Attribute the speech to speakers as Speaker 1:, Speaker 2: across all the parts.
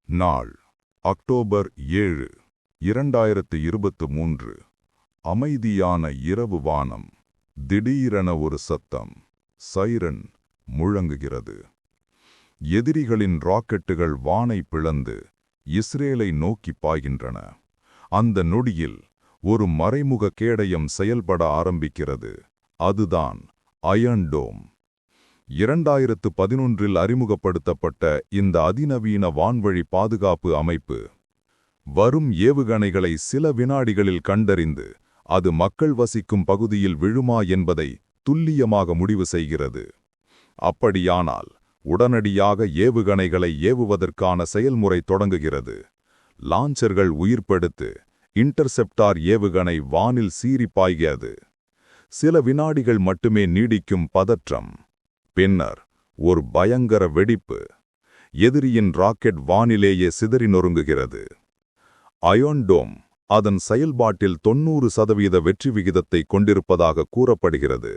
Speaker 1: நாள் அக்டோபர் 7, 2023. அமைதியான இரவு வானம். திடீரென ஒரு சத்தம், சைரன் முழங்குகிறது. எதிரிகளின் ராக்கெட்டுகள் வானை பிளந்து இஸ்ரேலை நோக்கி பாய்கின்றன. அந்த நொடியில் ஒரு மறைமுக கேடயம் செயல்பட ஆரம்பிக்கிறது. அதுதான் அயர்ன் டோம். 2011 அறிமுகப்படுத்தப்பட்ட இந்த அதிநவீன வான்வழி பாதுகாப்பு அமைப்பு வரும் ஏவுகணைகளை சில வினாடிகளில் கண்டறிந்து அது மக்கள் வசிக்கும் பகுதியில் விழுமா என்பதை துல்லியமாக முடிவு செய்கிறது. அப்படியானால் உடனடியாக ஏவுகணைகளை ஏவுவதற்கான செயல்முறை தொடங்குகிறது. லான்ச்சர்கள் உயிர்ப்படுத்து இன்டர்செப்டார் ஏவுகணை வானில் சீறி பாய்கிறது. சில வினாடிகள் மட்டுமே நீடிக்கும் பதற்றம். பின்னர் ஒரு பயங்கர வெடிப்பு. எதிரியின் ராக்கெட் வானிலேயே சிதறி நொறுங்குகிறது. அயர்ன் டோம் அதன் செயல்பாட்டில் 90% வெற்றி விகிதத்தை கொண்டிருப்பதாக கூறப்படுகிறது.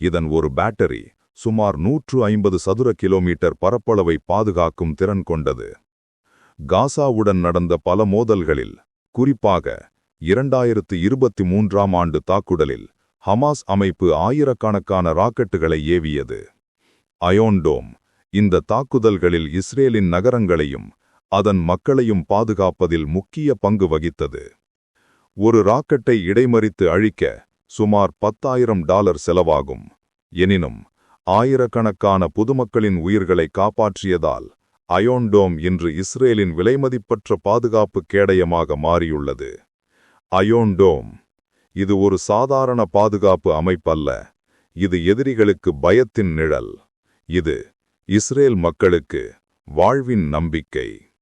Speaker 1: இதன் ஒரு பேட்டரி சுமார் 150 சதுர கிலோமீட்டர் பரப்பளவை பாதுகாக்கும் திறன் கொண்டது. காசாவுடன் நடந்த பல மோதல்களில், குறிப்பாக 2023ஆம் ஆண்டு தாக்குதலில் ஹமாஸ் அமைப்பு ஆயிரக்கணக்கான ராக்கெட்டுகளை ஏவியது. அயர்ன் டோம் இந்த தாக்குதல்களில் இஸ்ரேலின் நகரங்களையும் அதன் மக்களையும் பாதுகாப்பதில் முக்கிய பங்கு வகித்தது. ஒரு ராக்கெட்டை இடைமறித்து அழிக்க சுமார் $10,000 செலவாகும். எனினும் ஆயிரக்கணக்கான பொதுமக்களின் உயிர்களை காப்பாற்றியதால் அயர்ன் டோம் இன்று இஸ்ரேலின் விலைமதிப்பற்ற பாதுகாப்பு கேடயமாக மாறியுள்ளது. அயர்ன் டோம் இது ஒரு சாதாரண பாதுகாப்பு அமைப்பல்ல. இது எதிரிகளுக்கு பயத்தின் நிழல். இது இஸ்ரேல் மக்களுக்கு வாழ்வின் நம்பிக்கை.